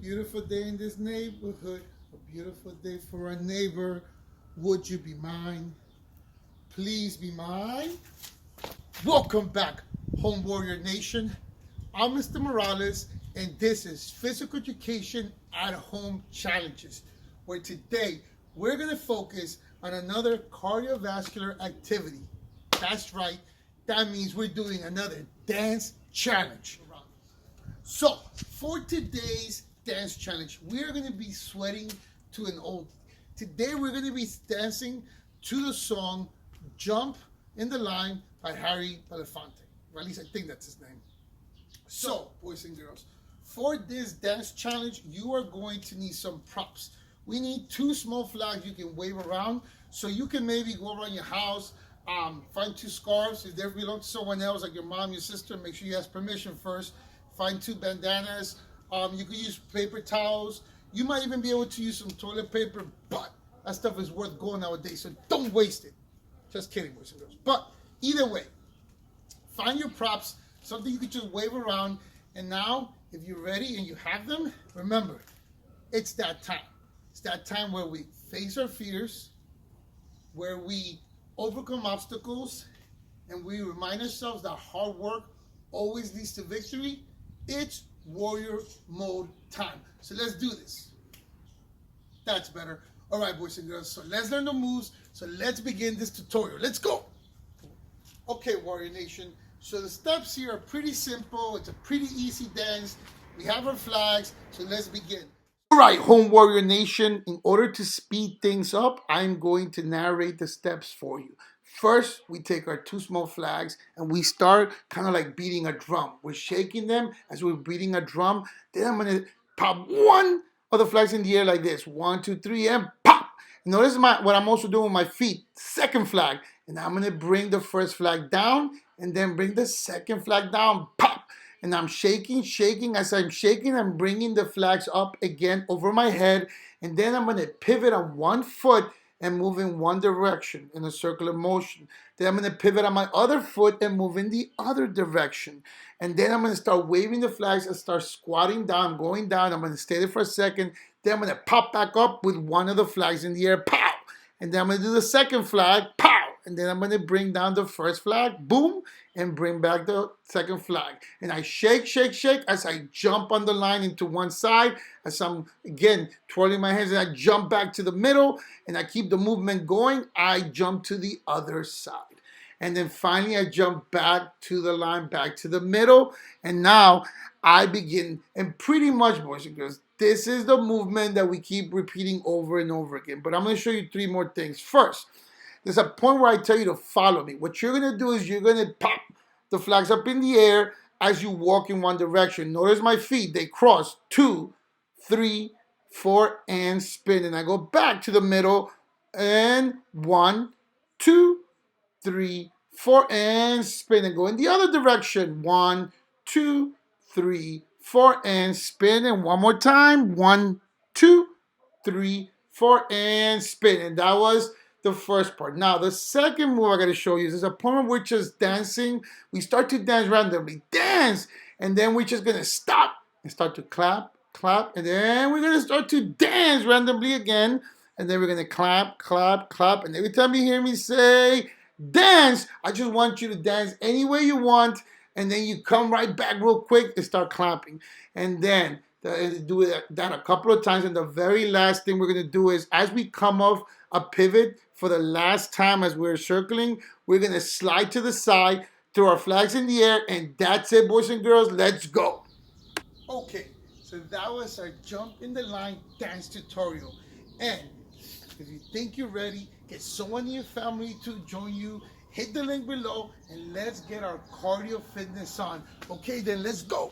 beautiful day in this neighborhood, a beautiful day for a neighbor. Would you be mine? Please be mine. Welcome back, Home Warrior Nation. I'm Mr. Morales, and this is Physical Education at Home Challenges, where today we're going to focus on another cardiovascular activity. That's right. That means we're doing another dance challenge. So, for today's dance challenge, we are going to be sweating to an oldie. Today, we're going to be dancing to the song Jump in the Line by Belafonte. Or at least I think that's his name. So, boys and girls, for this dance challenge, you are going to need some props. We need 2 small flags you can wave around. So you can maybe go around your house, find 2 scarves. If they belong to someone else, like your mom, your sister, make sure you ask permission first. Find 2 bandanas. You could use paper towels. You might even be able to use some toilet paper, but that stuff is worth going nowadays, so don't waste it. Just kidding, boys and girls. But either way, find your props, something you could just wave around. And now, if you're ready and you have them, remember, it's that time. It's that time where we face our fears, where we overcome obstacles, and we remind ourselves that hard work always leads to victory. It's warrior mode time. So let's do this. That's better. All right, boys and girls. So let's learn the moves. So let's begin this tutorial. Let's go. Okay, Warrior Nation. So the steps here are pretty simple. It's a pretty easy dance. We have our flags. So let's begin. All right, Home Warrior Nation. In order to speed things up, I'm going to narrate the steps for you. First, we take our 2 small flags and we start kind of like beating a drum. We're shaking them as we're beating a drum. Then I'm going to pop 1 of the flags in the air like this. 1, 2, 3, and pop. Notice what I'm also doing with my feet. Second flag. And I'm going to bring the first flag down and then bring the second flag down. Pop. And I'm shaking. As I'm shaking, I'm bringing the flags up again over my head. And then I'm going to pivot on 1 foot and move in 1 direction in a circular motion. Then I'm going to pivot on my other foot and move in the other direction. And then I'm going to start waving the flags and start squatting down, going down. I'm going to stay there for a second. Then I'm going to pop back up with 1 of the flags in the air. Pow! And then I'm going to do the second flag. Pow! And then I'm going to bring down the first flag. Boom! And bring back the second flag. And I shake as I jump on the line into one side. As I'm, again, twirling my hands and I jump back to the middle. And I keep the movement going. I jump to the other side. And then finally I jump back to the line, back to the middle. And now I begin. And pretty much, boys and girls, this is the movement that we keep repeating over and over again. But I'm going to show you 3 more things. First, there's a point where I tell you to follow me. What you're going to do is you're going to pop the flags up in the air as you walk in 1 direction. Notice my feet. They cross 2, 3, 4, and spin. And I go back to the middle and 1, 2, 3, 4, and spin. And go in the other direction. 1, 2, 3, 4, and spin. And 1 more time. 1, 2, 3, 4, and spin. And that was the first part. Now, the second move I got to show you is a point where we're just dancing. We start to dance randomly. Dance! And then we're just going to stop and start to clap, and then we're going to start to dance randomly again. And then we're going to clap. And every time you hear me say dance, I just want you to dance any way you want. And then you come right back real quick and start clapping. And then do that a couple of times. And the very last thing we're going to do is as we come off a pivot for the last time as we're circling, we're going to slide to the side, throw our flags in the air, and that's it, boys and girls. Let's go. Okay, so that was our jump in the line dance tutorial. And if you think you're ready, get someone in your family to join you. Hit the link below and let's get our cardio fitness on. Okay, then let's go.